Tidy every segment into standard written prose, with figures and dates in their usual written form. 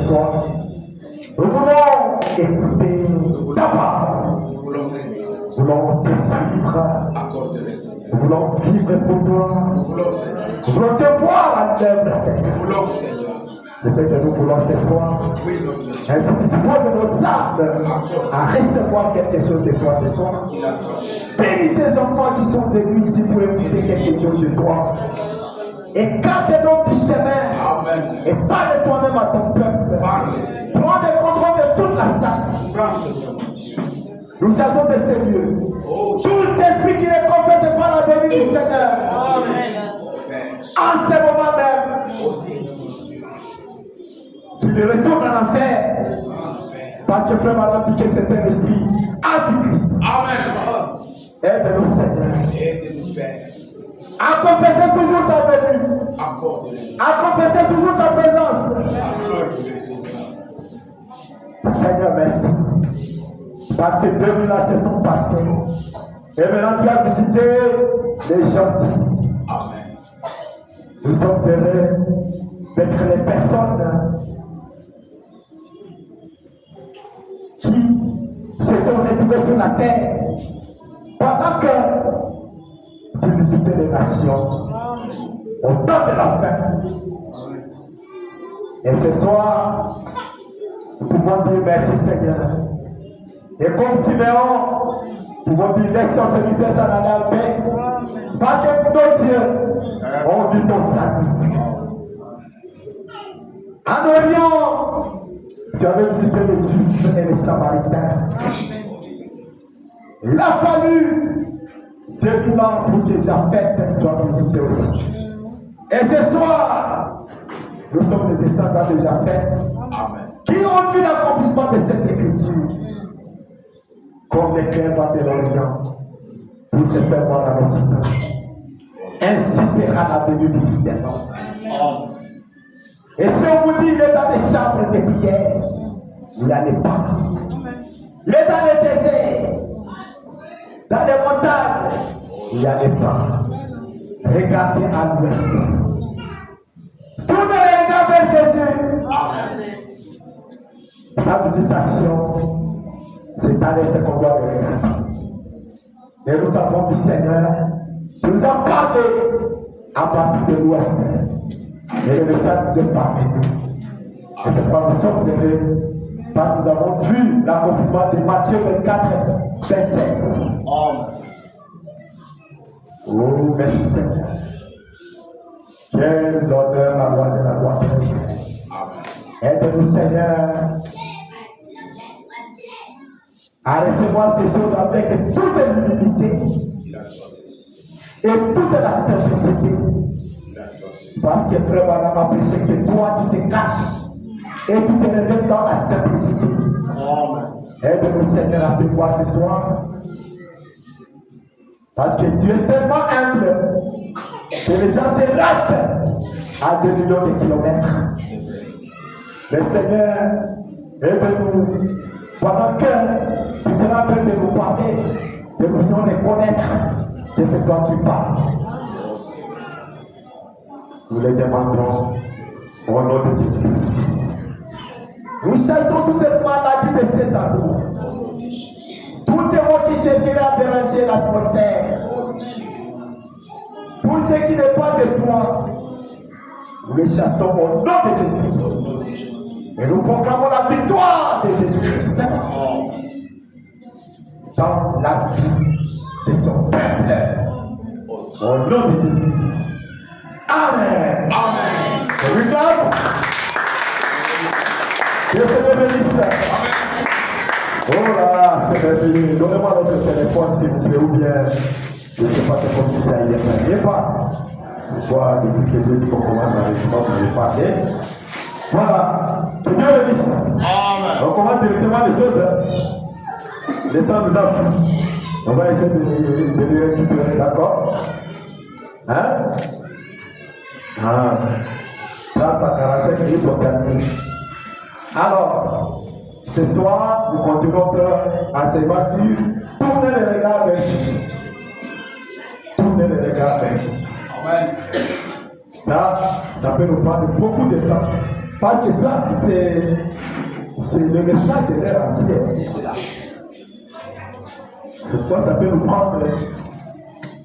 soir, nous voulons écouter ta parole. Nous voulons Seigneur. Nous voulons te suivre. Accorde-le Seigneur. Nous voulons vivre pour toi. Nous voulons Seigneur. Nous voulons te voir à l'œuvre, Seigneur. Nous voulons Seigneur. Je sais que nous voulons ce soir. Oui, notre Dieu. Ainsi dispose nos âmes à recevoir quelque chose de toi ce soir. Qu'il a soit. Bénis tes enfants qui sont venus ici pour écouter quelque chose de toi. Écarte-nous du chemin. Amen. Et parle toi-même à ton peuple. Parle Seigneur. Prends le contrôle de toute la salle. Prends Seigneur, mon Dieu. Nous savons de ces lieux. Oh, Tout esprit qui est confesse devant la venue du Seigneur. Amen. En ce moment même, Oh Seigneur, mon Dieu. tu le retournes en enfer. Parce que frère Madame dit que c'est un esprit antichrist. Amen. Aide-nous, Seigneur. Aide-nous, Père. À confesser toujours ta venue. Accorde-le. À confesser toujours ta présence. Accorde-le, Seigneur. Seigneur, merci. Parce que 2000 ans se sont passés. Et maintenant tu as visité les gentils. Amen. Nous sommes heureux d'être les personnes qui se sont retrouvées sur la terre pendant que tu visitais les nations au temps de la fin. Et ce soir, nous pouvons dire merci Seigneur. Et comme Siméon, nous pouvons dire laisse ton serviteur s'en aller en paix. Parce que nos yeux ont vu ton salut. En Orient, tu avais visité les Juifs et les Samaritains. Il a fallu 2000 ans pour que Japheth soit visité aussi. Et ce soir, nous sommes les descendants de Japheth qui ont vu l'accomplissement de cette écriture. Comme l'éclair va de l'Orient pour se faire voir à l'Occident. Ainsi sera la venue du Fils des hommes. Et si on vous dit il est dans les chambres de prière, il n'y en a pas. Il est dans les déserts, dans les montagnes, il n'y en a pas. Regardez à l'ouest. Tournez les regards vers Jésus. Sa visitation, c'est à l'est qu'on doit le faire. Et nous avons dit Seigneur, tu nous as parlé à partir de l'ouest. Et le message nous est parvenu. Et c'est pourquoi nous sommes heureux. Parce que nous avons vu l'accomplissement de Matthieu 24, 27. Oh, merci Seigneur. Quel honneur la gloire de la gloire. Aide-nous Seigneur à recevoir ces choses avec toute l'humilité et toute la simplicité. Parce que frère Madame a prêché que toi tu te caches et tu te révèles dans la simplicité. Aide-nous Seigneur à te voir ce soir. Parce que tu es tellement humble que les gens te ratent à 2 millions de kilomètres. Mais Seigneur, aide-nous pendant que tu seras en train de nous parler, de nous connaître que c'est toi qui parles. Nous les demandons au nom de Jésus-Christ. Nous chassons toutes les maladies de cet endroit. Tout le monde qui chercherait à déranger l'atmosphère. Tout ce qui n'est pas de toi, nous les chassons au nom de Jésus-Christ. Et nous proclamons la victoire de Jésus-Christ dans la vie de son peuple. Au nom de Jésus-Christ. Amen. Amen. Et we clap. Dieu te bénisse. Oh là, c'est bien. Donnez-moi votre téléphone s'il vous plaît, ou bien, je ne sais pas comment si ça y est. Il n'y a pas. Soit depuis que Dieu dit qu'on commence dans les gens, vous n'avez pas fait. Voilà. Que Dieu bénisse. Amen. On commence directement les choses. Le temps nous a pris. On va essayer de les récupérer, d'accord? Hein? Ah. 30 à 45 minutes pour terminer. Alors, ce soir, nous continuons notre enseignement sur tourner les regards vers Jésus. Tourner les regards vers Jésus. Amen. Ça peut nous prendre beaucoup de temps. Parce que ça, c'est le message de l'air entière. C'est là. Pourquoi ça peut nous prendre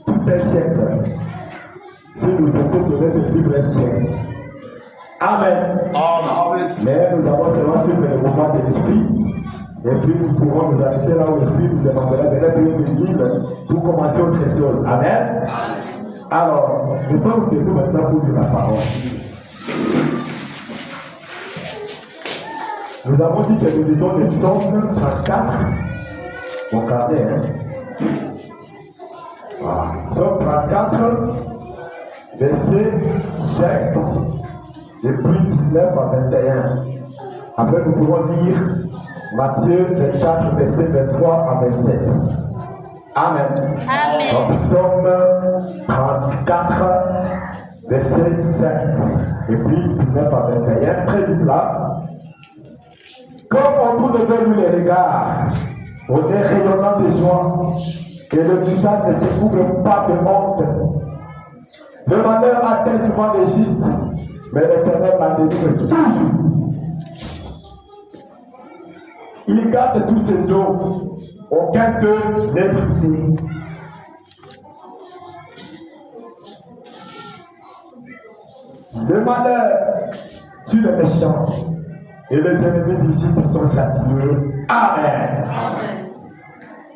tout un siècle si nous étions donnés de vivre un siècle. Amen. Amen. Mais nous avons seulement suivi le mouvement de l'esprit. Et puis nous pourrons nous arrêter là où l'esprit nous demandera de mettre une Bible pour commencer autre chose. Amen. Alors, je vais vous début maintenant pour dire la parole. Nous avons dit que nous lisons les psaumes 34. Mon carnet, hein? Voilà. Psaume 34, verset 5, et puis 19 à 21. Après, nous pouvons lire Matthieu 24, verset 23 à 27. Amen. Amen. Donc, Psaume 34, verset 5, et puis 19 à 21. Très vite là. Comme on tourne vers lui les regards, on est rayonnant de joie, et le visage ne se couvre pas de honte. Le malheur atteint souvent les justes, mais l'Éternel m'a délivre toujours. Il garde tous ses os, aucun d'eux n'est brisé. Le malheur sur les méchants, et les ennemis du juste sont châtiés. Amen. Amen.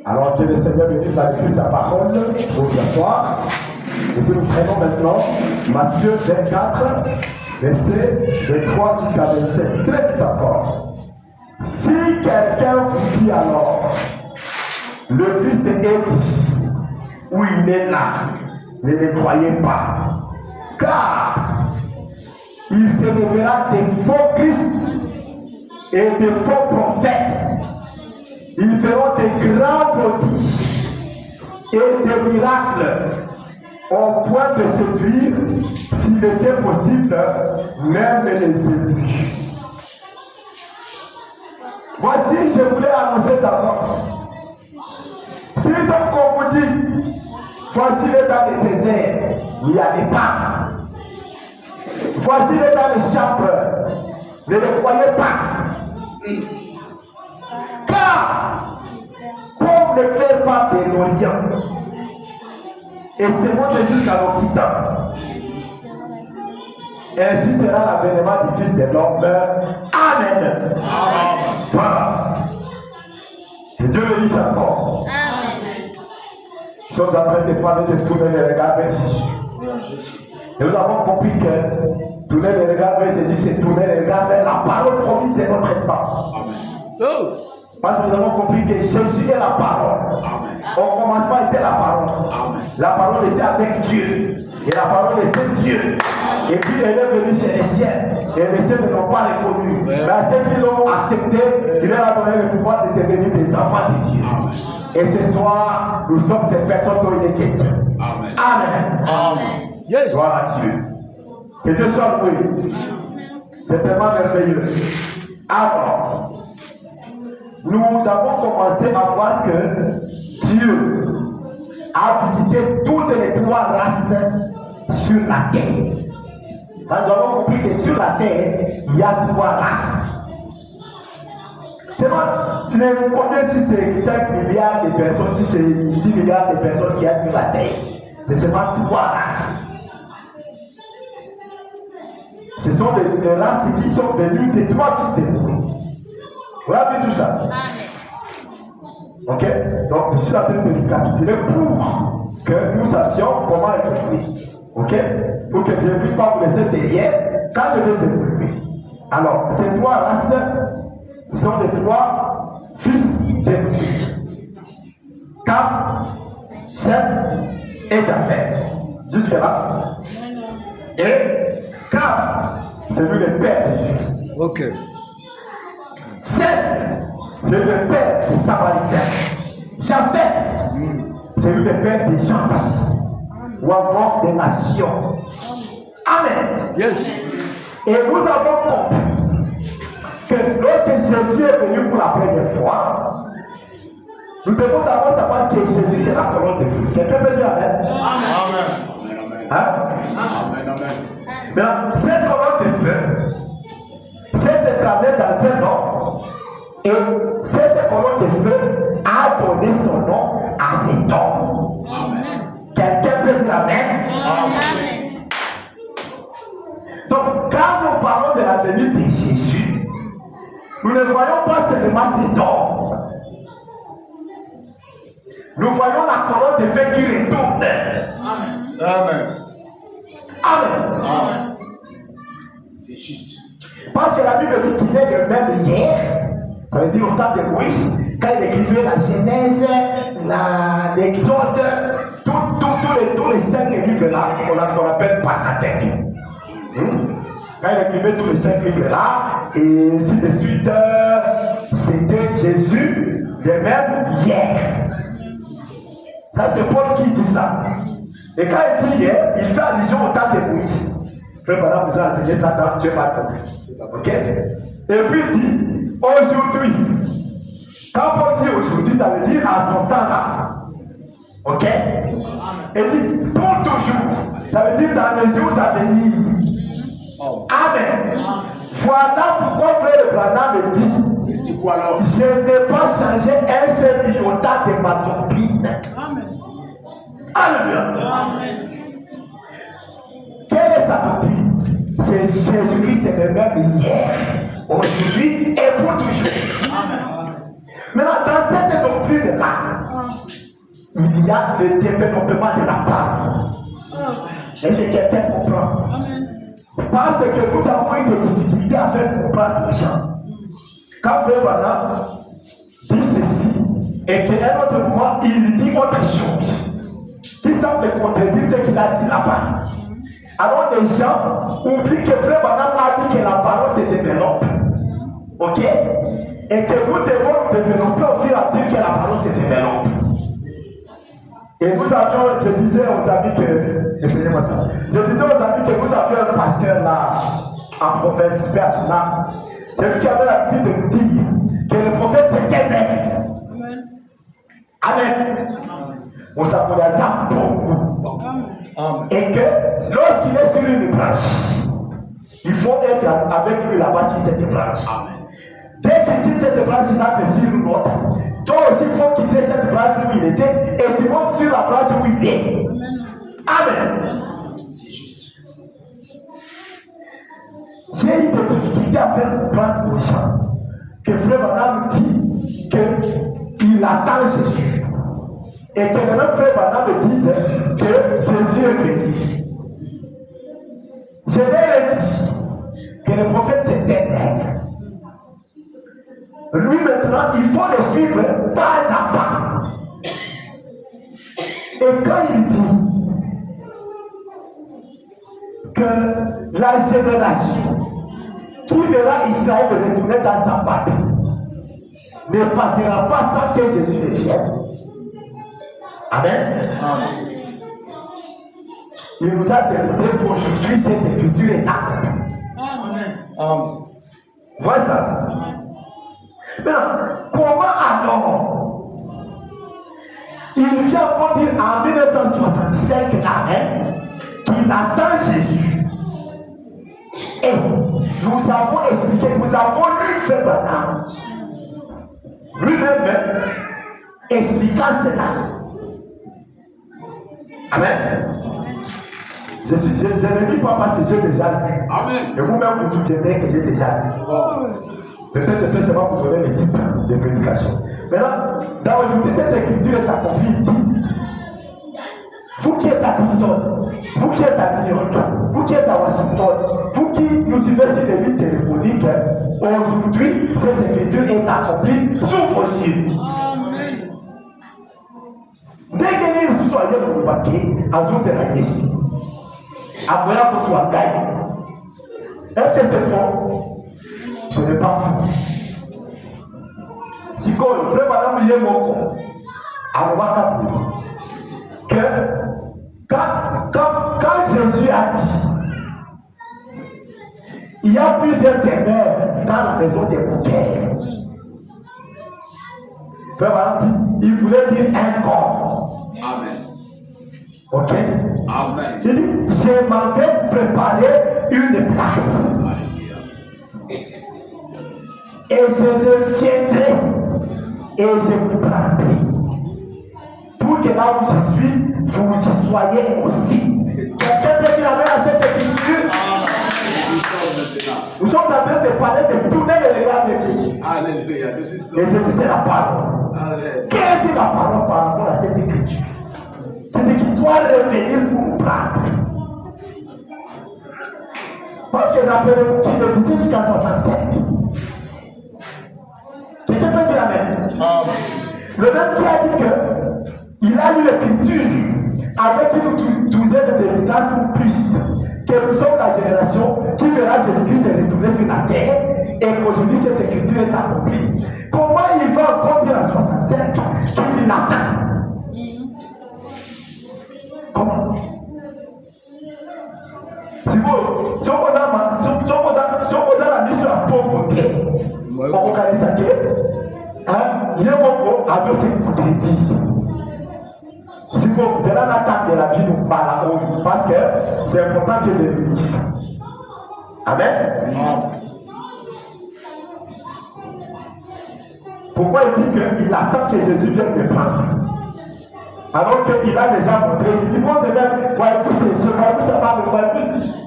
Alors que le Seigneur bénisse la lecture de sa parole pour ce soir. Et puis nous prenons maintenant Matthieu 24, verset 23 jusqu'à 27. Très vite encore. Si quelqu'un vous dit alors, le Christ est ici, ou il est là, ne le croyez pas. Car il se révélera des faux Christ et des faux prophètes. Ils feront des grands prodiges et des miracles au point de séduire, s'il était possible, même les élus. Voici, je voulais annoncer d'avance. Si donc on vous dit, voici les dans les déserts, n'y allez pas. Voici les dans les chambres, ne les croyez pas. Car, comme l'éclair part de l'Orient, et c'est moi de jusqu'à l'Occident, ainsi sera l'avènement du Fils de l'homme. Amen. Voilà. Que Dieu bénisse encore. Amen. Nous sommes en train de parler de tourner les regards vers Jésus. Et nous avons compris que tourner les regards vers Jésus, c'est tourner les regards vers la parole promise de notre temps. Oh. Parce que nous avons compris que Jésus est la parole. Amen. Au commencement était la parole. Amen. La parole était avec Dieu. Et la parole était Dieu. Et puis elle est venue chez les siens. Et les siens ne l'ont pas reconnu. Mais à ceux qui l'ont accepté, il leur a donné le pouvoir de devenir des enfants de Dieu. Amen. Et ce soir, nous sommes ces personnes dont il est question. Amen. Amen. Amen. Yes. Gloire à Dieu. Que Dieu soit loué. C'est tellement merveilleux. Alors, nous avons commencé à voir que Dieu a visité toutes les trois races sur la terre. Nous avons compris que sur la terre, il y a trois races. C'est moi, les combien si c'est 5 milliards de personnes, si c'est 6 milliards de personnes qui y a sur la terre, c'est seulement trois races. Ce sont les races qui sont venues des trois fils de Dieu. Vous avez vu tout ça? Amen. Ok? Donc, je suis en train de récapituler pour que nous sachions comment évoluer. Ok? Pour que je ne puisse pas vous laisser derrière quand je vais évoluer. Alors, ces trois races sont les trois fils de Dieu. Cam, Sem et Japheth. Jusque-là. Et Cam, c'est lui le père de Dieu. Ok. Sem, c'est le père des Samaritains. Japheth, c'est lui le père des gens ou encore des nations. Amen. Yes. Et nous avons compris que lorsque Jésus est venu pour la première fois, nous devons d'abord savoir que Jésus c'est la colonne de feu. Quelqu'un peut dire Amen? Amen. Hein? Amen. Amen. Maintenant, cette colonne de feu, Et cette colonne de feu a donné son nom à cet homme. Quelqu'un peut dire Amen. Amen. Donc, quand nous parlons de la venue de Jésus, nous ne voyons pas seulement cet homme. Nous voyons la colonne de feu qui retourne. Amen. Amen. Amen. C'est juste. Parce que la Bible dit qu'il est le même hier. Ça veut dire au temps de Moïse, quand il écrivait la Genèse, l'Exode, tous les 5 livres-là, qu'on appelle Pentateuque. Quand il écrivait tous les 5 livres-là, et ainsi de suite, c'était Jésus, le même hier. Ça, c'est Paul qui dit ça. Et quand il dit hier, il fait allusion au temps de Moïse. Frère, madame, vous avez enseigné ça dans Dieu pas compris. Ok? Et puis il dit, aujourd'hui. Quand Paul dit aujourd'hui, ça veut dire à son temps là. Ok? Et dit pour toujours. Ça veut dire dans les jours à venir. Amen. Voilà pourquoi frère Branham dit. Il dit quoi alors? Je n'ai pas changé un seul iota de ma doctrine. Amen. Alléluia. Amen. Quelle est sa doctrine? C'est Jésus-Christ le même hier, aujourd'hui et pour toujours. Amen. Maintenant, dans cette doctrine-là, il y a le développement de la parole. Est-ce que quelqu'un comprend? Parce que nous avons eu des difficultés à faire comprendre les gens. Quand Frère Branham dit ceci, et qu'à un autre moment, il dit autre chose, qui semble contredire ce qu'il a dit là-bas. Alors les gens oublient que Frère Branham a dit que la parole se développe. Ok? Et que nous devons nous développer au fur et à mesure que la parole se développe. Et nous avions, je disais aux amis que, excusez-moi ça, je disais aux amis que nous avions un pasteur là, en province, personnel. C'est lui qui avait l'habitude de nous dire que le prophète c'était un mec. Amen. On s'appelait ça beaucoup. Et que lorsqu'il est sur une branche, il faut être avec lui là-bas sur cette branche. Dès qu'il quitte cette branche, il va sur une autre. Toi aussi, il faut quitter cette branche où il était et tu montes sur la branche où il est. Amen. J'ai eu des difficultés à faire comprendre aux gens que Frère Branham dit qu'il attend Jésus. Et que le même Frère Branham me dise que Jésus est venu. Je leur ai dit que le prophète c'était nègre. Lui maintenant, il faut le suivre pas à pas. Et quand il dit que la génération qui verra Israël retourner dans sa patrie ne passera pas sans que Jésus ne vienne. Amen. Il nous a démontré qu'aujourd'hui cette écriture est accomplie. Amen. Voilà ça. Maintenant, comment alors il vient encore dire en 1965 qu'il attend Jésus. Et nous avons expliqué, nous avons lu Frère Branham lui-même expliquant cela. Amen. Je ne dis pas parce que j'ai déjà lu. Amen. Et vous-même vous souviendrez que j'ai déjà lu. Peut-être que c'est pas pour donner les titres de prédication. Maintenant, dans aujourd'hui, cette écriture est accomplie. Vous qui êtes à Tucson, vous qui êtes à New York, vous qui êtes à Washington, vous qui nous suivez sur les lignes téléphoniques, aujourd'hui, cette écriture est accomplie sous vos yeux. Amen. Dès que vous soyez pour le paquet, à vous c'est la question. Après, vous soyez gagné. Est-ce que c'est faux? Ce n'est pas fou. Si quand le frère madame y est mon que quand Jésus a dit, il y a plusieurs demeures dans la maison des mon père. Frère madame dit, il voulait dire un corps. Amen. Ok? Amen. Il dit, je m'avais préparé une place. et je reviendrai et je vous prendrai. Pour que là où je suis, vous y soyez aussi. Quelqu'un peut dire amen à cette écriture? Nous sommes en train de parler de tourner le regard vers Jésus. Alléluia. Et Jésus, c'est la parole. Qu'est-ce que la parole par rapport à cette écriture? C'est qu'il doit revenir pour nous prendre. Parce que rappelez-vous qu'il est ici jusqu'à 65. Quelqu'un peut dire amen? Le même qui a dit qu'il a lu l'écriture avec une douzaine de visages ou plus, que nous sommes la génération qui verra Jésus-Christ retourner sur la terre et qu'aujourd'hui cette écriture est accomplie. Comment il va encore dire à 65 qu'il l'attend? Comment? Si on a mis sur la pauvreté, on organise ça que Yémoko avait ce qu'il voudrait dire. Si vous verrez l'attaque de la vie, nous parlons parce que c'est important que je vous dise. Amen. Pourquoi il dit qu'il attend que Jésus vienne le prendre? Alors qu'il a déjà montré, il montre même,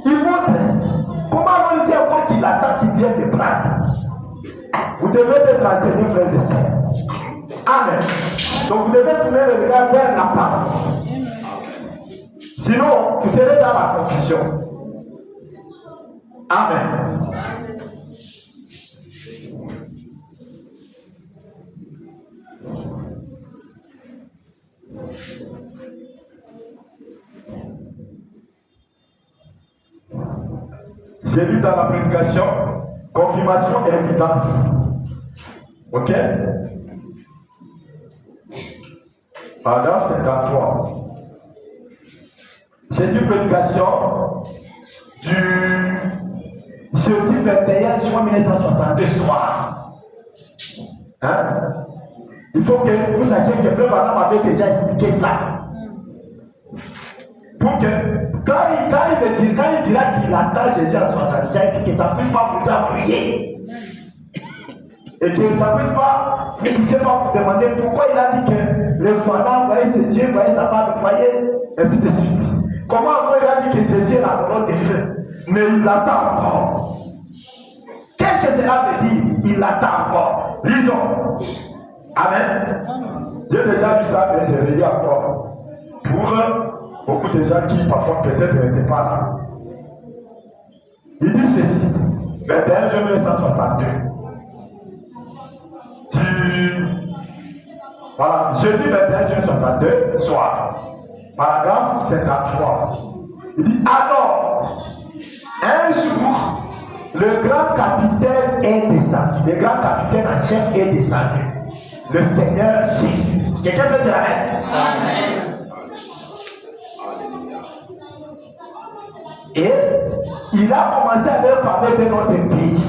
il montre. Comment on dit encore qu'il attend qu'il vienne le prendre? Vous devez être enseigné, frères et sœurs. Amen. Donc vous devez tourner le regard vers la parole. Sinon, vous serez dans la confusion. Amen. J'ai lu dans la prédication confirmation et évidence. Ok? Paragraphe 53. J'ai dit prédication du jeudi 21 juin 1962 soir. Hein? Il faut que vous sachiez que Frère Branham avait déjà expliqué ça. Pour que quand il dira qu'il attend Jésus à 65, que ça ne puisse pas vous appuyer. Et que ça ne puisse pas, vous ne puissiez pas vous demander pourquoi il a dit que le Fana voyait ses yeux, voyait sa femme, voyait, ainsi de suite. Comment il a dit que Jésus est la colonne des feux? Mais il l'attend encore. Qu'est-ce que cela veut dire? Il l'attend encore. Lisons. Amen. J'ai déjà vu ça, mais je relis encore. Pour beaucoup de gens qui parfois peut-être n'étaient pas là. Il dit ceci, 21 juin 1962. Voilà, jeudi 21 juin 1962, soir. Paragraphe 53. Il dit alors, un jour, le grand capitaine est descendu. Le grand capitaine en chef est descendu. Le Seigneur Jésus. Quelqu'un peut dire amen? Amen. Et il a commencé à leur parler de notre pays.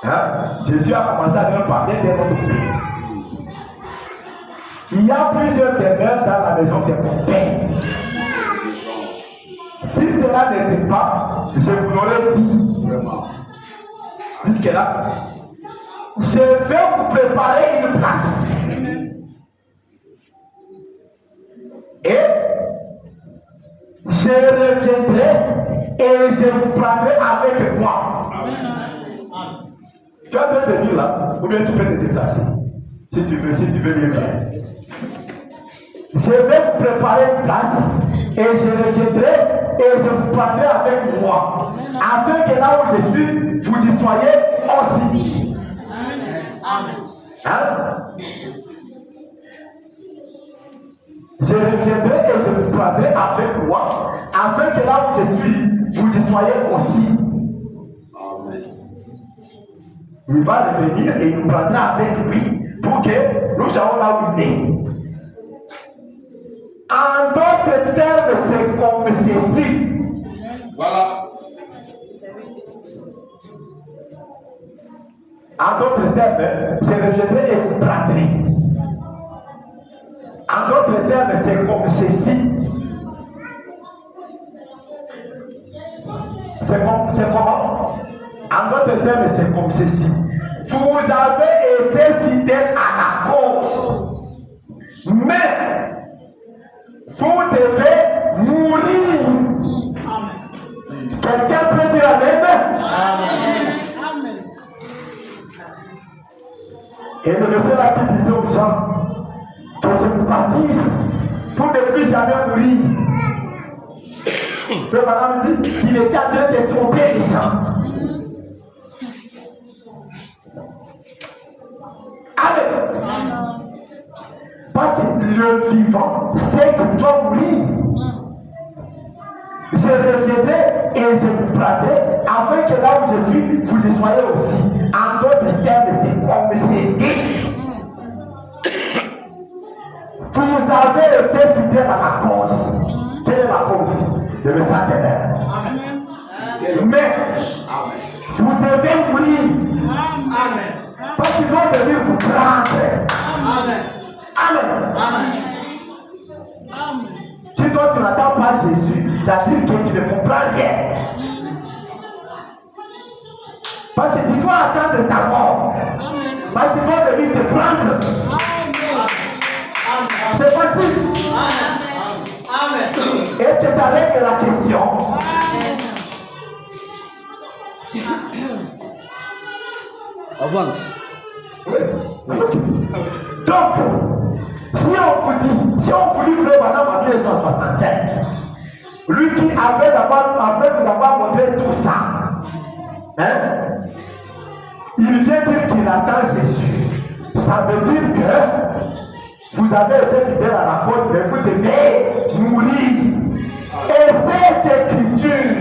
Hein? Jésus a commencé à leur parler de notre pays. Il y a plusieurs demeures dans la maison de mon père. Si cela n'était pas, je vous l'aurais dit. Jusque-là, je vais vous préparer une place. Et je reviendrai et je vous prendrai avec moi. Tu as besoin de dire là, ou bien tu peux te déplacer. Si tu veux lire bien. Je vais vous préparer une place et je reviendrai et je vous prendrai avec moi. Afin que là où je suis, vous y soyez aussi. Amen. Hein? Je reviendrai et je vous prendrai avec moi, afin que là où je suis, vous y soyez aussi. Amen. Il va revenir et il nous prendra avec lui pour que nous soyons là où il est. En d'autres termes, c'est comme ceci. Voilà. En d'autres termes, je reviendrai et vous prendrai. En d'autres termes, c'est comme ceci. C'est comment? terme, c'est comme ceci. Vous avez été fidèle à la cause. Mais vous devez mourir. Quelqu'un peut dire Amen? Amen. Et le monsieur là qui disait aux gens que je vous baptise pour ne plus jamais mourir. Frère Madame dit qu'il était en train de tromper les gens. Amen. Parce que le vivant sait qu'il doit mourir. Je reviendrai et je vous prendrai afin que là où je suis, vous y soyez aussi. En d'autres termes, c'est comme c'est dit. Vous avez été fidèle à la cause. Quelle est la cause? De le sang des mères. Mais vous devez mourir. Amen. Parce qu'ils vont venir vous prendre. Amen. Amen. Amen. Si toi tu n'attends pas Jésus, ça veut dire que tu ne comprends rien. Parce que tu dois attendre ta mort. Parce qu'ils vont venir te prendre. C'est facile. Est-ce que ça règle la question? Avance. Donc, si on vous dit frère madame en 1965, lui qui après nous avoir montré tout ça, hein, il vient dire qu'il attend Jésus. Ça veut dire que vous avez été fidèle à la cause, mais vous devez mourir. Et cette écriture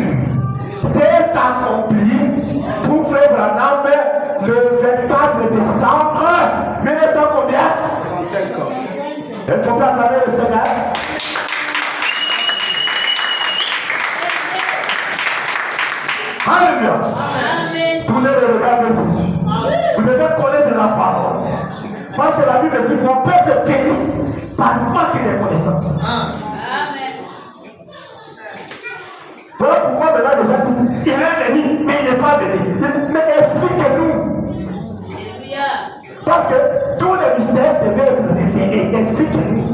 s'est accomplie pour frère Branham le 24 décembre 1900 combien? 105 ans. Est-ce qu'on peut acclamer le Seigneur? Alléluia. Tournez le regard vers Jésus. Vous devez connaître la parole. Parce que la Bible dit mon peuple périt par manque de connaissances. Voilà pourquoi maintenant les gens disent il est venu, mais il n'est pas venu. Mais expliquez-nous. Parce que tous les mystères devaient être révélés. Expliquez-nous.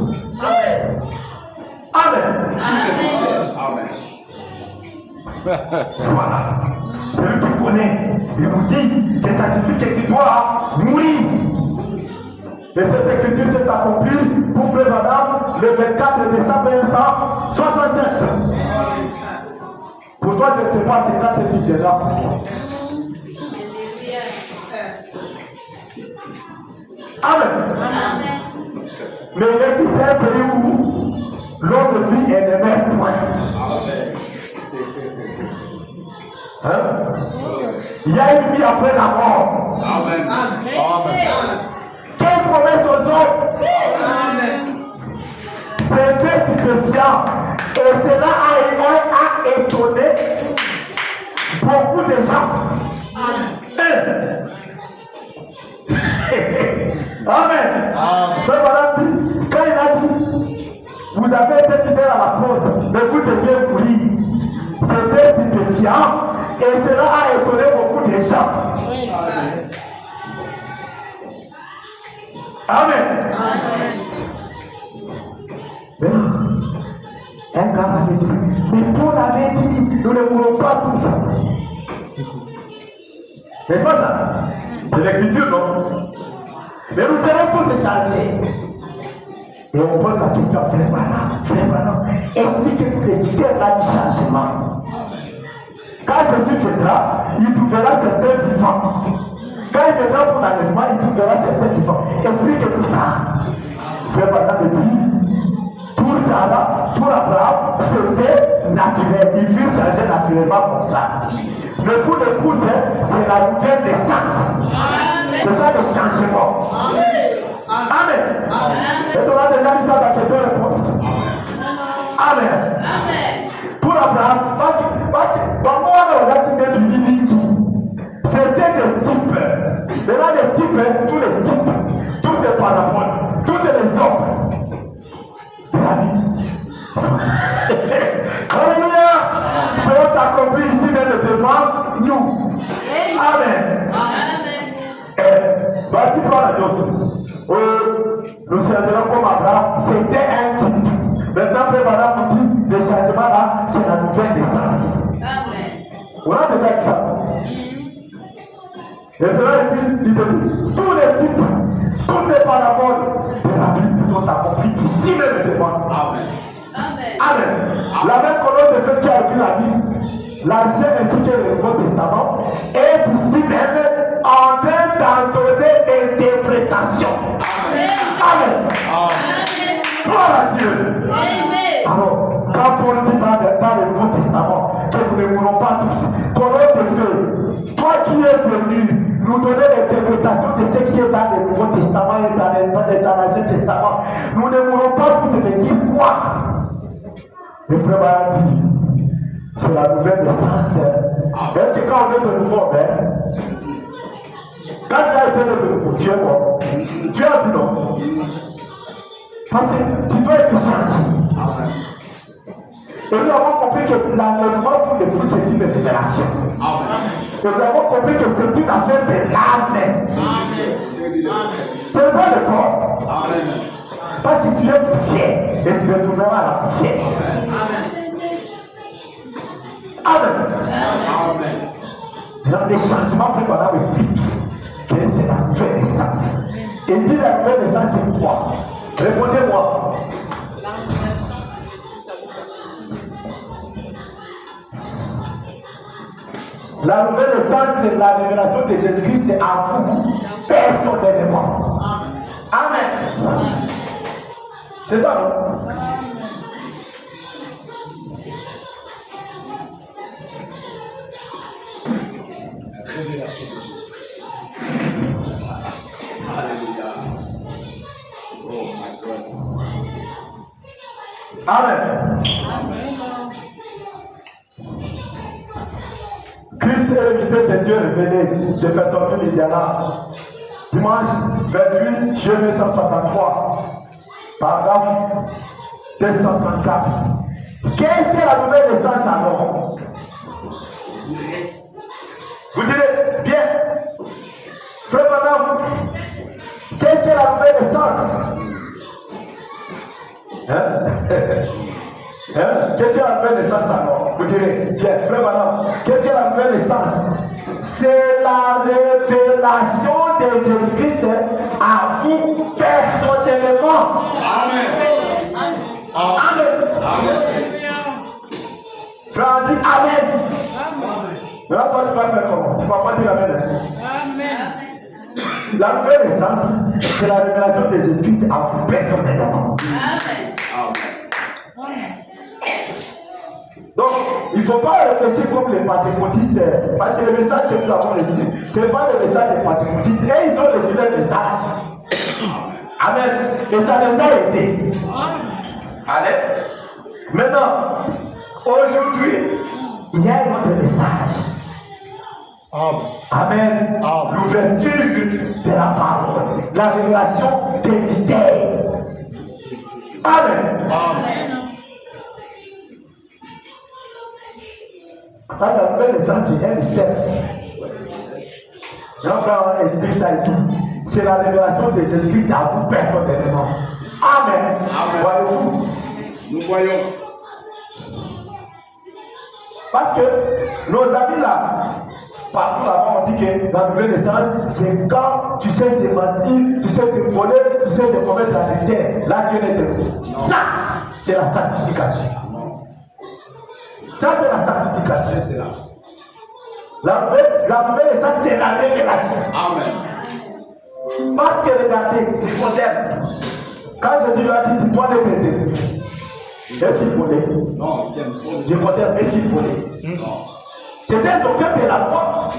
Amen. Voilà. Celui qui connaît, il vous dit que ça signifie que tu dois mourir. Et cette écriture s'est accomplie pour frère madame le 24 décembre 1965. Pour toi, je ne sais pas, c'est quand tu es là. Amen. Mais il est dit c'est un pays où l'homme vit et ne meurt point. Hein? Il y a une vie après la mort. Amen. Quelle promesse aux hommes? C'était stupéfiant. Et cela a étonné beaucoup de gens. Amen. Frère Madame dit, quand il a dit, vous avez été fidèle à la cause, mais vous deviez mourir. C'était stupéfiant et cela a étonné beaucoup de gens. Amen. Mais un gars avait dit, mais Paul avait dit, nous ne mourrons pas tous. C'est pas ça? C'est l'écriture, non? Mais nous serons tous échangés. Et on pose la question à frère Branham, explique-nous les mystères du changement. Quand Jésus viendra, il trouvera certains vivants. Quand il viendra pour l'enlèvement, il trouvera certains vivants. Explique-nous ça. Frère Branham dit, pour Sarah, pour Abraham, c'était naturel. Ils virent changer naturellement comme ça. Mais pour l'épouse, c'est la nouvelle naissance. C'est ça le changement. Amen. Est-ce qu'on a déjà dit ça dans question-réponse? Amen. Pour Abraham, parce que dans moi, on a dit c'était des types. Maintenant, les types, tous les types, tous les paraboles, tous les hommes. Alléluia. sont accomplies ici même devant nous. Amen. Voici quoi la chose. Le changement comme Abraham, c'était un type. Maintenant, frère Madame nous dit, le changement là, c'est la nouvelle naissance. On a déjà dit ça. Et cela il dit, tous les types, toutes les paraboles de la Bible sont accomplies ici même devant. Amen. La même colonne de feu qui a écrit la Bible, l'Ancien ainsi que le Nouveau Testament, est ici même en train d'en donner interprétation. Amen. Gloire à Dieu. Alors, quand Paul dit dans le Nouveau Testament que nous ne mourrons pas tous, colonne de feu, toi qui es venu nous donner l'interprétation de ce qui est dans le Nouveau Testament et dans l'Ancien Testament, nous ne mourrons pas tous, et de dire quoi? Le frère m'a dit, c'est la nouvelle naissance. Est-ce que quand on est de nouveau, quand tu as été de nouveau, tu es mort. Tu as vu non? Parce que tu dois être changé. Et nous avons compris que l'enlèvement pour les plus, c'est une révélation. Et nous avons compris que c'est une affaire de l'âme. Ce n'est pas le corps. Parce que tu es poussière et tu retourneras à la poussière. Amen. Dans les changements, frère Madame explique que c'est la nouvelle naissance. Et dit la nouvelle naissance, c'est quoi? Répondez-moi. La nouvelle naissance, c'est la révélation de Jésus-Christ à vous, personnellement. Amen. C'est ça, non? Révélation de Jésus. Alléluia. Oh my God. Amen. Christ est l'invité de Dieu révélé de façon immédiate. Dimanche 28 juillet 1963, paragraphe 234. Qu'est-ce que la nouvelle naissance alors? Vous direz, bien, frère Madame, qu'est-ce que la nouvelle naissance? Qu'est-ce que la nouvelle naissance alors? Vous direz, bien, frère Madame, qu'est-ce que la nouvelle naissance? C'est la révélation de Jésus-Christ à vous personnellement. Amen. Amen. Frère, dit Amen. Maintenant, toi, tu vas faire comment? Tu ne vas pas dire Amen. Amen. La nouvelle naissance, c'est la révélation de Jésus-Christ à vous personnellement. Donc, il ne faut pas réfléchir comme les pentecôtistes, parce que le message que nous avons reçu, ce n'est pas le message des pentecôtistes. Et ils ont reçu leur message. Amen. Et ça les a aidés. Allez. Maintenant, aujourd'hui, il y a un autre message. Amen. L'ouverture de la parole, la révélation des mystères. Amen. Quand la nouvelle naissance, c'est un mystère. Enfin, on explique ça et tout. C'est la révélation de Jésus-Christ à vous personnellement. Amen. Voyez-vous? Nous voyons. Parce que nos amis là, partout là-bas, on dit que la nouvelle naissance, c'est quand tu sais te mentir, tu sais te voler, tu sais te commettre la vérité. Là, Dieu n'est pas. Ça, c'est la sanctification. Ça, c'est la sanctification. C'est là. La nouvelle naissance, c'est la révélation. Amen. Parce que regardez, Nicodème, quand Jésus lui a dit, toi ne t'aider, est-ce qu'il volait? Non, Nicodème, est-ce qu'il volait? non. C'était un docteur de la loi.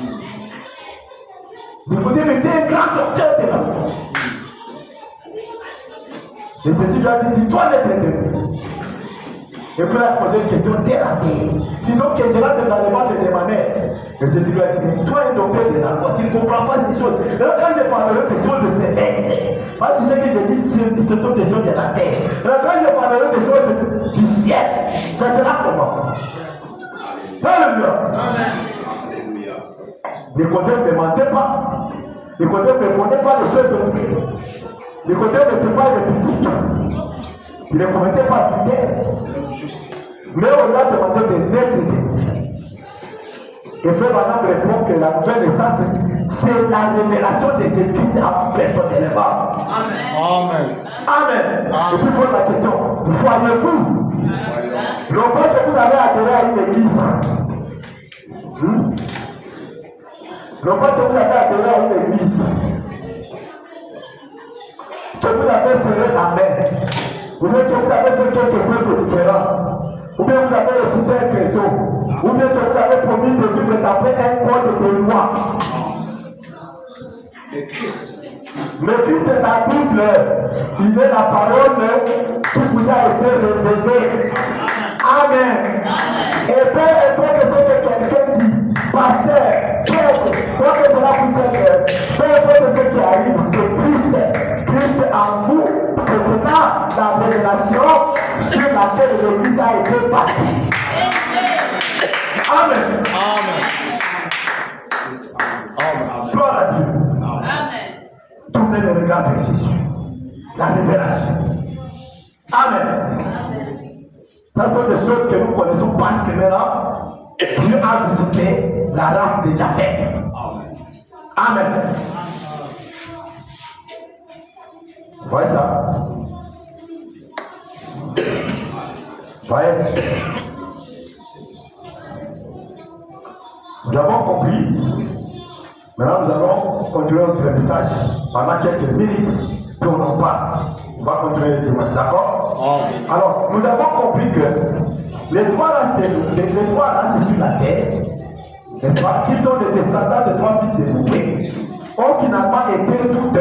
Nicodème était un grand docteur de la loi. Et Jésus lui a dit, toi ne t'aider. Et puis il a posé une question terre à terre. Dis donc que je rentre dans le ventre de ma mère. Et Jésus lui a dit, toi un docteur de la loi, tu ne comprends pas ces choses. Et là, quand je parlerai des choses célestes, parce que tu sais que je dis ce sont des choses de la terre. Et là, quand je parlerai des choses du ciel, ça sera comment? Alléluia. Alléluia. Nicodème ne mentait pas. Nicodème ne connaît pas les choses de Dieu. Nicodème n'était pas le critique. Il ne commettait pas d'idée. Mais on lui a demandé de naître. Et frère Madame répond que la nouvelle naissance, c'est la révélation des esprits à personnellement. Amen. Amen. Et puis pose la question, voyez-vous? Non pas que vous avez adhéré à une église. Non pas que vous avez adhéré à une église. Que vous avez serré la main. Ou bien que vous avez fait quelque chose de différent. Ou bien vous avez récité un credo. Ou bien que vous avez promis de vivre d'après un code de loi. Le Christ. Le Christ est la Bible. Il est la parole qui vous a été révélée. Amen. Et peu importe ce que quelqu'un dit, pasteur, quoi que cela puisse être, peu importe ce qui arrive, c'est Christ en vous. C'est cela la révélation sur laquelle l'Église a été bâtie. Amen. Gloire à Dieu. Tournez le regard vers Jésus. La révélation. Amen. Ça sont des choses que nous connaissons parce que maintenant, Dieu a visité la race déjà faite. Amen. Vous voyez ça? Voyez? Nous avons compris. Maintenant, nous allons continuer notre message pendant quelques minutes. Puis on en parle. On va continuer le dimanche, d'accord? Alors, nous avons compris que les trois races, sur la terre, n'est-ce pas, qui sont les descendants de trois fils de Noé, ont finalement été toutes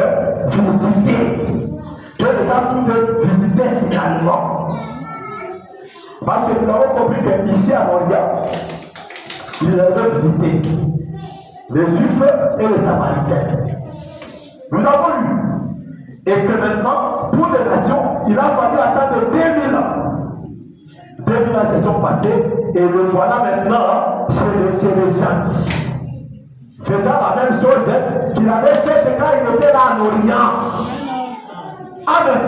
visitées. Les gens toutes visitées finalement. Parce que nous avons compris qu'ici à Montréal, ils avaient visité les Juifs et les Samaritains. Nous avons lu. Et que maintenant, pour les nations, il a fallu attendre 2000 ans. 2000 ans se sont passés et le voilà maintenant chez les gentils. Faisant la même chose qu'il avait fait quand il était là en Orient. Amen.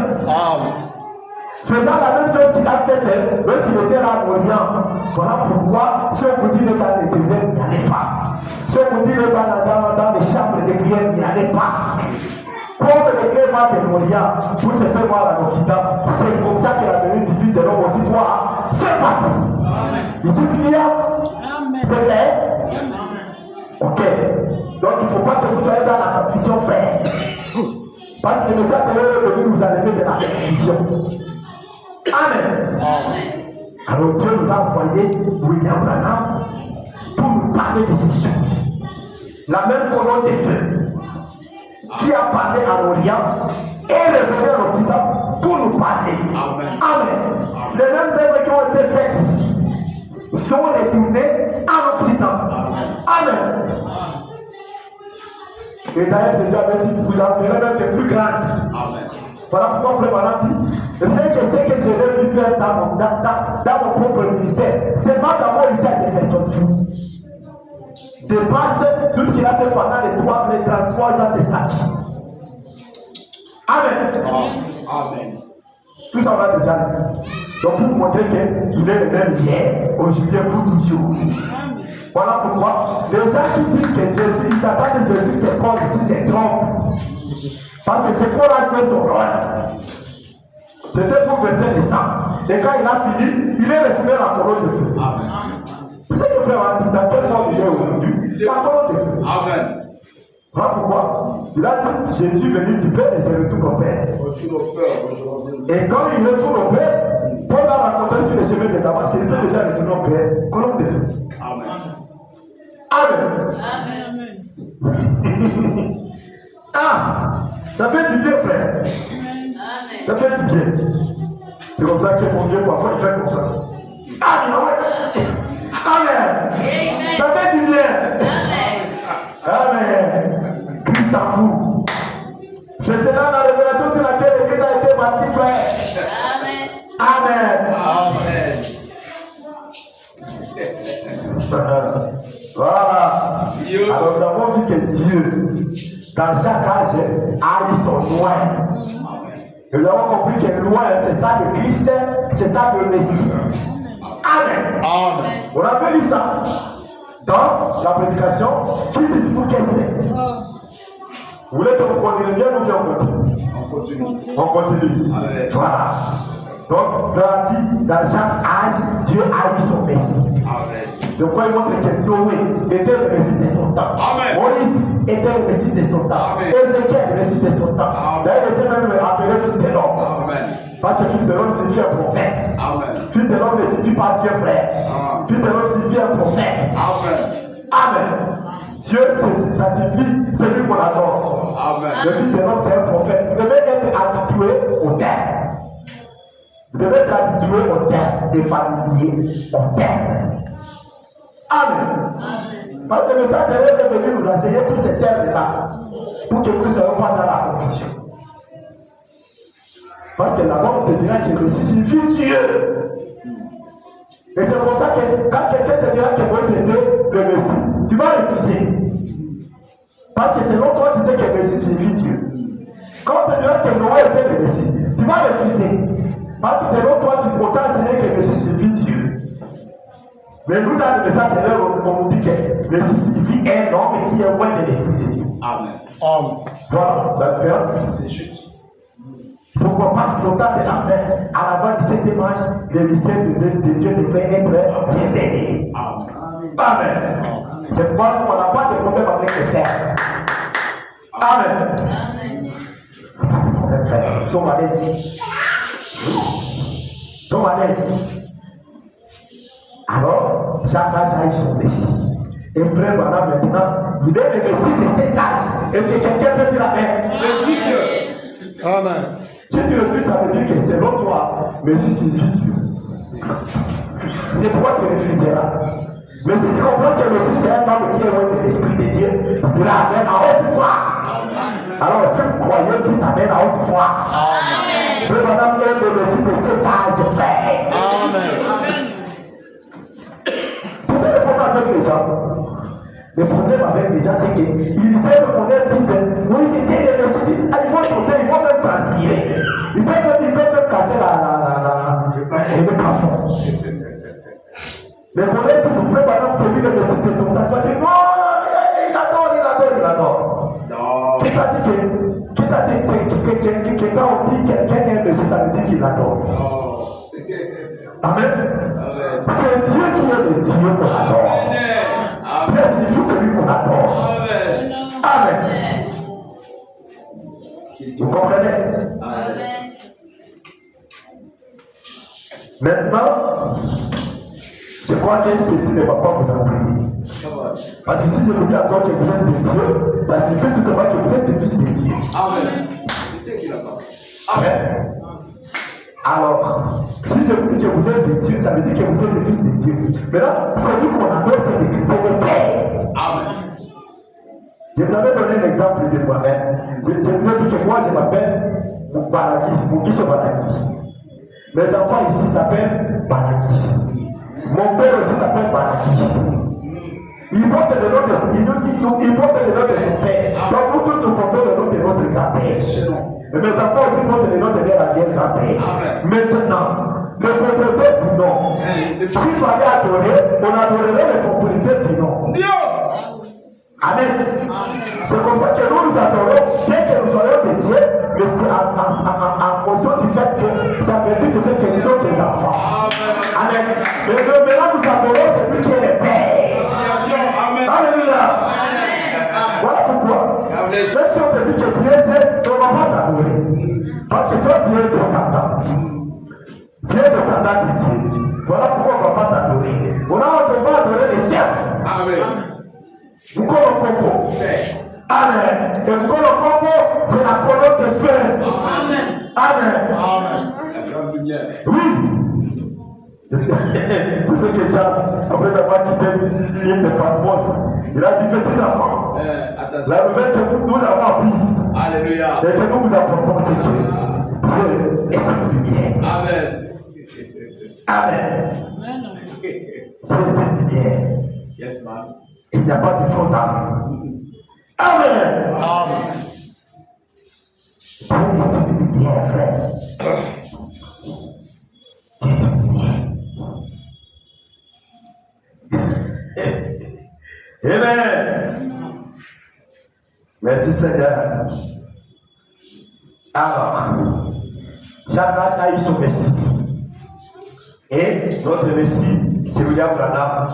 Faisant la même chose qu'il a fait lorsqu'il était là en Orient. Voilà pourquoi, si on vous dit le dans les déserts, n'y allez pas. Si on vous dit le dans les chambres de prière, n'y allez pas. Comme le clément de l'Orient, pour se faire voir à l'Occident, c'est comme ça que la venue du Fils de l'homme aussi doit se passer. Ici, il y a. C'est clair? Ok. Donc il ne faut pas que vous soyez dans la confusion, frère. Parce que le message de l'heure est venu nous enlever de la confusion. Amen. Alors Dieu nous a envoyé William Branham pour nous parler de ces choses. La même colonne de feu qui a parlé à l'Orient et revenu à l'Occident pour nous parler. Amen. Les mêmes œuvres qui ont été faites ici sont retournées à l'Occident. Amen. Et d'ailleurs, Jésus avait dit, vous en ferez même des plus grandes. Voilà pourquoi frère Madame dit, rien que ce que je vais lui faire dans mon propre ministère, c'est pas d'abord ici à des personnes. Dépasse tout ce qu'il a fait pendant les 33 ans de sa vie. Amen. Tout ça va déjà. Donc pour vous montrer qu'il est le même hier, aujourd'hui pour toujours. Voilà pourquoi les gens qui disent que Jésus, ils s'attendent que Jésus c'est comme si c'est trompes. Parce que c'est pour la jouer son rôle. C'était pour verser le sang. Et quand il a fini, il est retourné à la colonne de feu. Vous savez que frère a dit dans quelle forme il est aujourd'hui? La colonne de feu. Amen. Voilà pourquoi il a dit Jésus venu du Père et je retourne au Père. Et quand il retourne au Père, Paul a rencontré sur les chemins de Damas, il était déjà retourné au Père, colonne de feu. Amen. Ah, ça fait du bien, frère. Ça fait du bien. C'est comme ça que mon Dieu, parfois, il fait comme ça. Amen. Ça fait du bien. Amen. Christ en vous. C'est cela la révélation sur laquelle l'Église a été bâtie, frère. Amen. Voilà. Alors nous avons vu que Dieu, dans chaque âge, a eu son loin. Nous avons compris que loin, c'est ça le Christ, c'est ça le Messie. Amen. Amen. On a vu ça dans la prédication. Qui dites-vous que c'est? Vous voulez que vous continuez bien ou bien on continue? On continue. Amen. Voilà. Donc, Dieu a dit, dans chaque âge, Dieu a eu son Messie. Amen. Donc, il montre que Noé était le Messie de son temps. Amen. Moïse était le Messie de son temps. Amen. Ézéchiel, le Messie de son temps. Amen. D'ailleurs, il était même appelé fils de l'homme. Amen. Parce que fils de l'homme signifie un prophète. Amen. Fils de l'homme ne signifie pas Dieu frère. Amen. Fils de l'homme signifie un prophète. Amen. Amen. Dieu sanctifie celui qu'on adore. Amen. Le fils de l'homme, c'est un prophète. Vous devez être habitué au terme. Vous devez être habitué au terme et familier au terme. Amen. Parce que le Saint-Esprit est venu nous enseigner tous ces termes-là pour que nous ne soyons pas dans la confusion. Parce que là-bas, on te dira que le Messie signifie Dieu. Et c'est pour ça que quand quelqu'un te dira que Moïse était le Messie, tu vas refuser. Parce que selon toi, tu sais que le Messie signifie Dieu. Quand on te dira que Noé était le Messie, tu vas refuser. Parce que selon toi, tu peux autant dire que le Messie signifie Dieu. Mais nous, dans le message de l'heure, on nous dit que le Messie signifie un homme qui est loin de l'esprit de Dieu. Amen. Amen. Voilà la différence. C'est juste. Pourquoi? Parce qu'au temps de la fin, à la fin de cette image, le mystère de Dieu devait être révélé. Amen. Amen. C'est pourquoi on n'a pas de problème avec les terres. Amen. Mes frères, nous sommes à l'aise. Nous sommes à l'aise. Alors, chaque âge a eu son Messie. Et frère, voilà maintenant, il est le Messie de cet âge. Est-ce que quelqu'un peut dire la même? C'est juste. Amen. Si tu refuses, ça veut dire que selon toi, Messie signifie Dieu. C'est pourquoi tu refuseras. Mais si tu comprends que Messie c'est un homme qui est loin de l'esprit de Dieu, tu diras Amen à haute voix. Alors, si vous croyez, dites Amen à haute voix. Amen. Frère, madame, est le Messie de cet âge, frère. Amen. Vous savez le problème avec les gens? Le problème avec les gens, c'est qu'ils savent qu'on est disent, oui, c'était les Messie, ils vont sauter, ils vont même transpirer. Ils peuvent même casser le plafond. Le problème, c'est que frère, madame, c'est lui le Messie de ton temps. Tu vas dire, non, il adore. Non. Qui t'a dit que quand on dit quelqu'un est Messie, ça veut dire qu'il adore. Non. Amen. Amen. C'est Dieu qui est le Dieu qu'on adore. Dieu signifie celui qu'on adore. Amen. Amen. Vous comprenez? Amen. Maintenant, je crois que ceci ne va pas vous ennuyer. Parce que si je vous dis encore que vous êtes de Dieu, ça signifie tout simplement que vous êtes des fils de Dieu. Amen. C'est ce qu'il a parlé. Amen. Alors, si je vous dis que vous êtes de Dieu, ça veut dire que vous êtes des fils de Dieu. Maintenant, celui qu'on adore, c'est le Père. Amen. Je vous avais donné un exemple de moi-même. Je vous ai dit que moi, je m'appelle Mugisho Balakis. Mes enfants ici s'appellent Balakis. Mon père aussi s'appelle Balakis. Il porte le nom de son père. Donc nous tous nous portons le nom de notre grand-père. Et mes enfants aussi portent le nom de leur arrière-grand-père. Maintenant, le propriétaire du nom. S'il fallait adorer, on adorerait le propriétaire du nom. Amen. C'est comme ça que nous nous adorons, bien que nous soyons des dieux, mais c'est en fonction du fait que ça veut dire que nous sommes des enfants. Amen. Mais maintenant nous adorons celui qui est le Père. Alléluia. Voilà pourquoi. Même si on te dit que Dieu est, on ne va pas t'adorer. Parce que toi, tu es descendant. Tu es descendant de Dieu. Voilà pourquoi on ne va pas t'adorer. On va adorer les chefs. Amen. Mkono Kombo. Amen. Et Mkono Kombo, c'est la colonne de feu. Amen. Amen. Amen. La grande lumière. Oui. Tout ce que Jean, après avoir quitté l'île de Patmos, il a dit petits enfants. Attention. La nouvelle que nous avons apprise Alléluia. et que nous vous apportons, c'est que Dieu est une lumière. Amen. Amen. Amen. Dieu est une lumière. Yes, man. Il n'y a pas de front d'armes. Amen. Amen. Dieu est bien, frère. Dieu est bien. Amen. Merci Seigneur. Alors, chaque race a eu son Messie. Et notre Messie, c'est William Branham.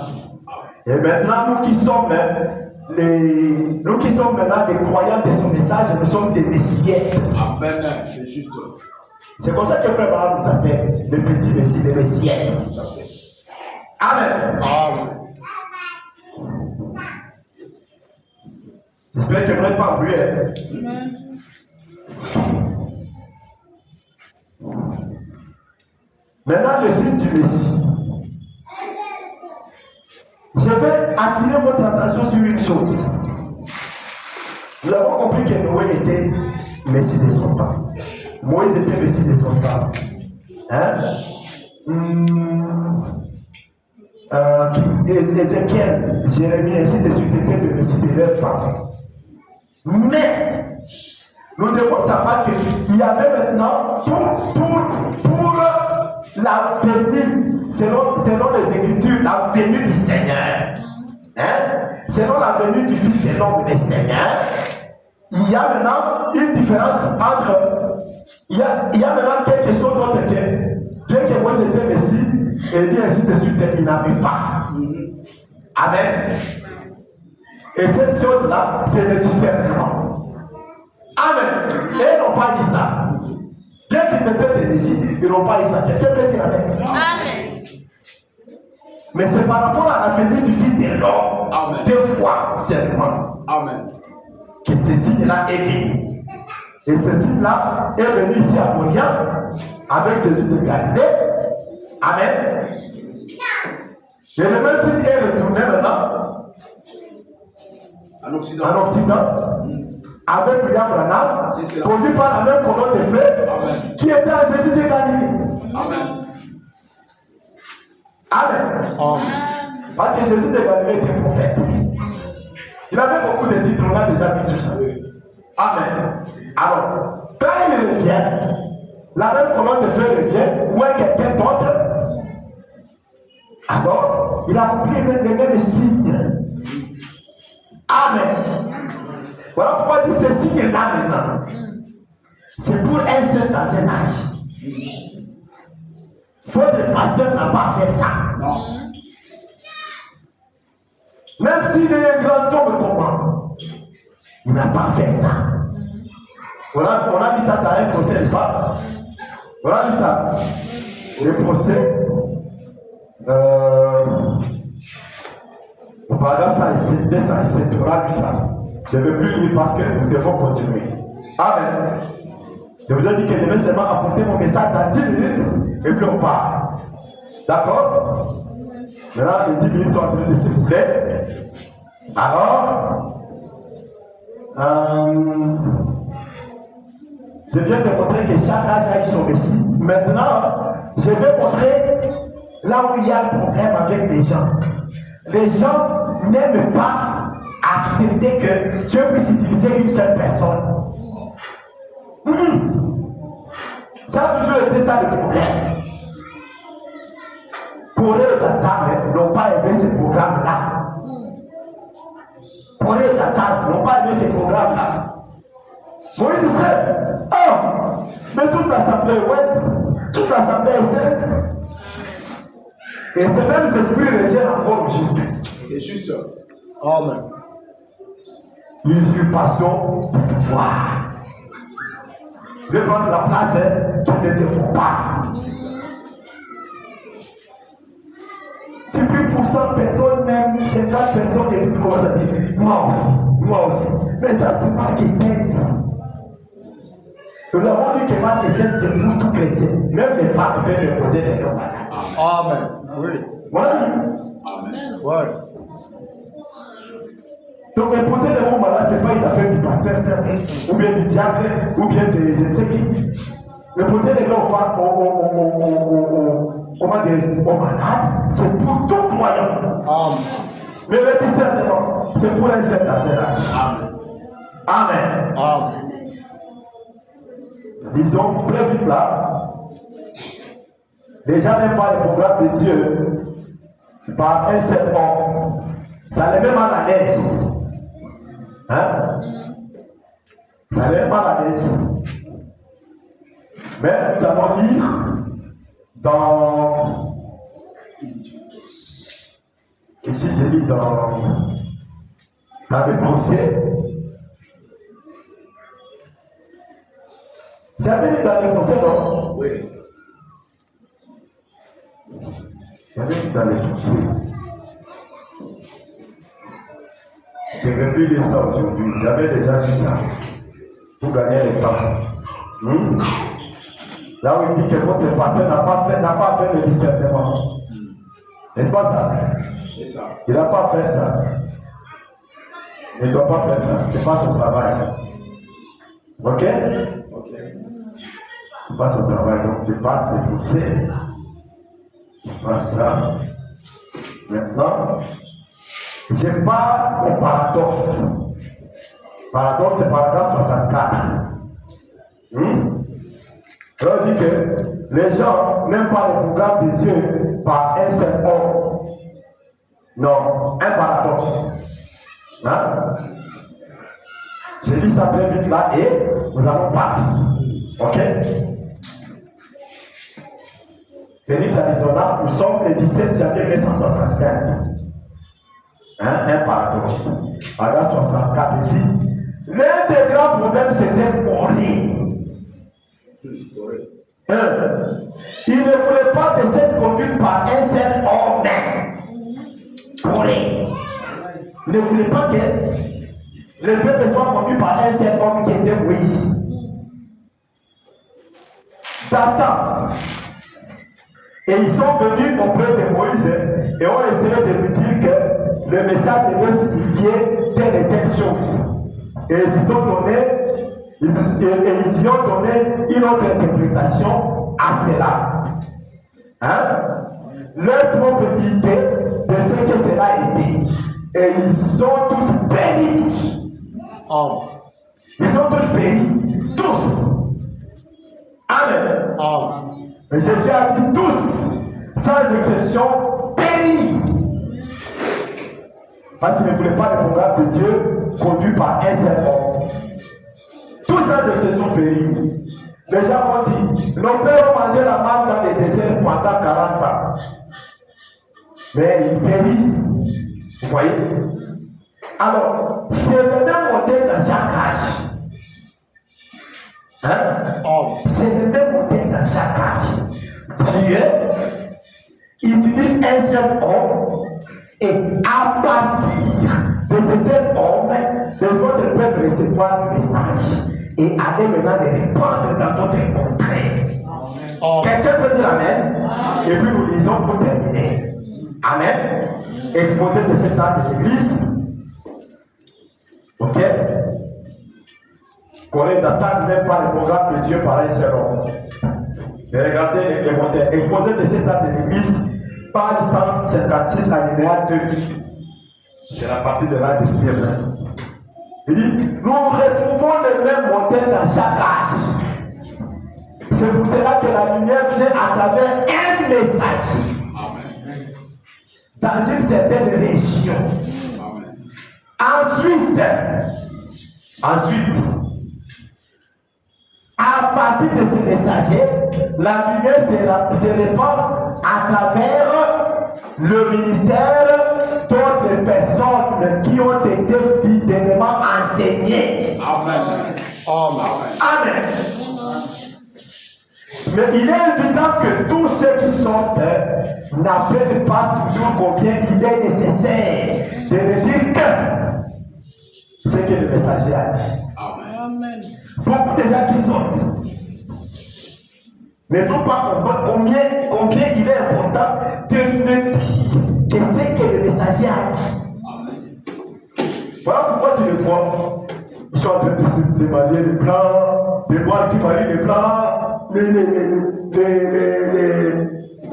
Et maintenant, nous qui sommes maintenant des croyants de son message, nous sommes des messiens. Amen. C'est juste. C'est comme ça que Frère Branham nous appelle, les petits messieurs, les messiens. Amen. Amen. J'espère que je n'aurai pas oublié. Maintenant, le signe du Messie. Je vais attirer votre attention sur une chose. Nous avons compris que Noé était Messie de son temps. Moïse était Messie de son temps. Hein? Ézéchiel, Jérémie, ainsi de suite étaient de Messie de leur temps. Mais nous devons savoir qu'il y avait maintenant pour la venue, selon les Écritures, la venue du Seigneur. Hein? Selon la venue du Fils de l'homme du Seigneur, il y a maintenant une différence entre. Il y a maintenant quelque chose d'autre que, bien que moi j'étais Messie, et bien ainsi de suite, il n'avait pas. Amen. Et cette chose-là, c'est le discernement. Amen. Et ils n'ont pas dit ça. Bien qu'ils étaient des Messies, ils n'ont pas dit ça. Quelqu'un peut dire Amen. Amen. Mais c'est par rapport à la venue du Fils de l'homme, Amen. 2 fois seulement, Amen. que ce signe-là est venu. Et ce signe-là est venu ici à Moria, avec Jésus de Galilée. Amen. Et le même signe est retourné maintenant En Occident. en Occident, avec William Branham, C'est cela. conduit par la même colonne de feu, Amen. qui était à Jésus de Galilée. Amen. Amen. Amen. Parce que Jésus de Galilée était prophète. Il avait beaucoup de titres, on a déjà vu tout ça. Amen. Alors, quand il revient, la même colonne de feu revient, ou est quelqu'un d'autre. Alors, il a oublié les mêmes signes. Amen. Voilà pourquoi il dit ce signe-là maintenant. C'est pour un seul dans un âge. Votre pasteur n'a pas fait ça. Non. Même s'il est un grand homme comme moi, il n'a pas fait ça. On a dit ça dans un procès, n'est-ce pas? On a dit ça. Le procès, paragraphe 207, on a dit ça. Je ne veux plus lire parce que nous devons continuer. Amen. Je vous ai dit que je vais seulement apporter mon message dans 10 minutes et puis on part. D'accord? Maintenant, les 10 minutes sont en train de s'écouler. Alors, je viens de montrer que chaque âge a eu son récit. Maintenant, je vais montrer là où il y a le problème avec les gens. Les gens n'aiment pas accepter que Dieu puisse utiliser une seule personne. Ça a toujours été ça le problème. Pour eux, les n'ont pas aimé ce programme-là. Pour eux, les n'ont pas aimé ce programme-là. Moïse disait, oh, mais toute l'assemblée est ouette, toute l'assemblée est sainte. Et ces mêmes esprits reviennent encore aujourd'hui. C'est juste. Amen. L'usurpation du pouvoir. Je vais prendre la place qui ne te faut pas. Tu pries pour 100 personnes, même 50 personnes, et tu commences à dire, moi aussi. Mais ça, c'est pas que 16. Nous avons dit que Marc 16, c'est pour tout chrétien. Même les femmes peuvent poser des questions. Amen. Oui. Voilà. Amen. Ouais. Donc, imposer les mots malades, ce n'est pas une affaire du pasteur, ou bien du diacre, ou bien de je ne sais qui. Imposer les gens aux malades, c'est pour tout croyant. Amen. Mais le discernement, c'est pour un certain âge. Amen. Amen. Disons très vite là. Les gens n'aiment pas le programme de Dieu par un seul homme. Ça les met mal à l'aise. Hein? Ça les met mal à l'aise. Mais nous allons lire dans. Ici, j'ai lu dans les pensées. J'avais lu dans les pensées, non? Oui. J'avais lu dans les pensées. J'ai revu lire ça aujourd'hui. J'avais déjà vu ça. Pour gagner le temps. Là où il dit que votre pasteur n'a pas fait le discernement. N'est-ce pas ça? C'est ça. Il n'a pas fait ça. Il ne doit pas faire ça. Ce n'est pas son travail. Ok? Ok. Ce n'est pas son travail. Donc je passe les poussées. Je passe ça. Maintenant, je pars au paradoxe. Paradoxe, c'est paragraphe 64. Alors, on dit que les gens n'aiment pas le programme de Dieu par un seul homme. Non, un paradoxe. Hein? J'ai lu ça très vite là et nous allons partir. Ok? Félix Arizona, nous sommes le 17 janvier 1965. Hein? Un paradoxe. Paragraphe 64 dit l'un des grands problèmes c'était Corée. Il ne voulait pas de cette conduite par un seul homme. Corée. Il ne voulait pas que le peuple soit conduit par un seul homme qui était Moïse. Satan. Et ils sont venus auprès de Moïse et ont essayé de lui dire que le message devait signifier telle et telle chose. Et ils y ont donné une autre interprétation à cela. Hein? Leur propre idée de ce que cela était. Et ils sont tous péris. Amen. Ils sont tous péris. Tous. Amen. Amen. Mais Jésus a dit tous, sans exception, péris. Parce qu'il ne voulait pas le programme de Dieu conduit par un seul homme. Tous sans exception péris. Les gens ont dit, nos pères ont mangé la manne dans les déserts pendant 40 ans. Mais ils périssent. Vous voyez? Alors, c'est le même modèle dans chaque âge. Hein? C'est le même modèle dans chaque âge. Dieu utilise un seul homme et à partir de ce seul homme, les autres peuvent recevoir le message et aller maintenant les répandre dans d'autres contrées. Quelqu'un peut dire Amen? Et puis nous lisons pour terminer. Amen. Exposé de cet acte de l'église. Ok? Corée n'attend même pas le programme de Dieu par un seul homme. Et regardez les modèles. Exposé de cet acte de l'église, page 156 alinéa 2. C'est la partie de l'âge de Stephen. Il dit, nous retrouvons le même modèle dans chaque âge. C'est pour cela que la lumière vient à travers un message. Dans une certaine région. Ensuite, à partir de ce messager, la lumière se répand à travers le ministère d'autres personnes qui ont été fidèlement enseignées. Amen. Amen. Mais il est évident que tous ceux qui sortent n'apprennent pas toujours combien il est nécessaire de ne dire que ce que le messager a dit. Amen. Beaucoup de gens qui sortent ne trouvent pas combien il est important de ne dire que ce que le messager a dit. Voilà pourquoi tu le vois. Ils sont en train de manier les plans, de voir qui marie les plans. Les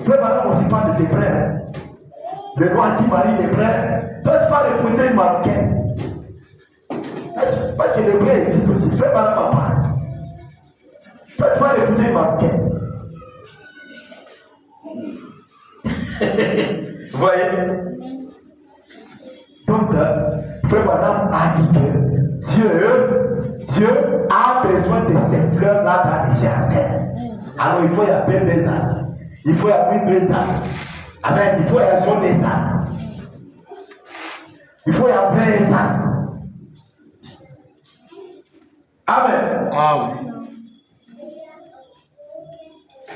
frères, madame, aussi pas de tes frères. les noirs qui marient les bruns. Toi, tu vas épouser une marocaine. Parce que les bruns existent aussi. Fais pas la papa. Toi, tu vas épouser une marocaine. Vous voyez? Donc, Frère Madame a dit que Dieu a besoin de ces fleurs-là dans les jardins. Alors, il faut y appeler des arbres. Il faut y appeler des arbres. Amen. Il faut y avoir des arbres. Il faut y appeler des arbres. Amen. Amen.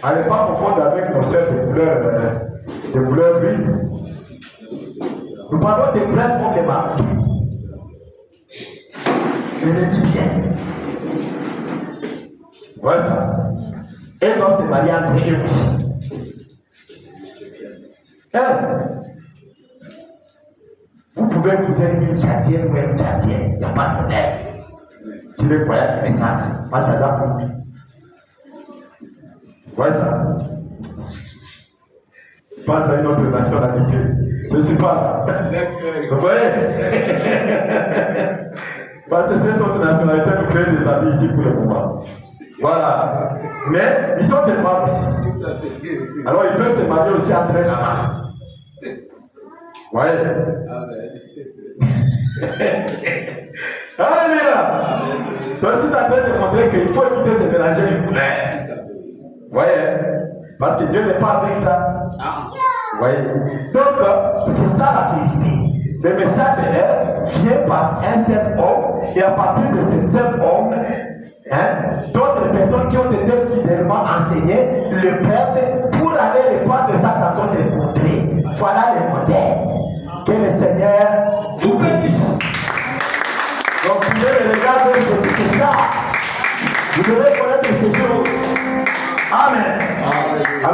Allez pas confondre avec nos sœurs de couleur vive. Nous parlons des places comme les marques. Je le dis bien. Voilà ça. Et dans ces mariages entre eux aussi. Vous pouvez épouser une tchadienne ou un tchadien. Il n'y a pas de problème. Tu veux croire le message. Parce que ça pour lui. Voilà ça. Je pense à une autre nationalité. Je ne suis pas là. Vous voyez? Parce que cette autre nationalité nous crée des amis ici pour le moment. Voilà. Mais ils sont des femmes ici. Alors ils peuvent se marier aussi entre eux là-bas. Vous voyez? Alléluia! Donc si tu as train de montrer qu'il faut éviter de mélanger les couleurs. Vous voyez? Parce que Dieu n'est pas avec ça. Vous voyez? Donc, c'est ça la vérité. Le message de l'air vient par un seul homme, et à partir de ce seul homme, d'autres personnes qui ont été fidèlement enseignées le perdent pour aller les prendre ça dans d'autres contrées. Voilà les modèles. Que le Seigneur vous bénisse. Donc, vous devez regarder c'est ça. Vous devez connaître ces choses. Amen. Amen.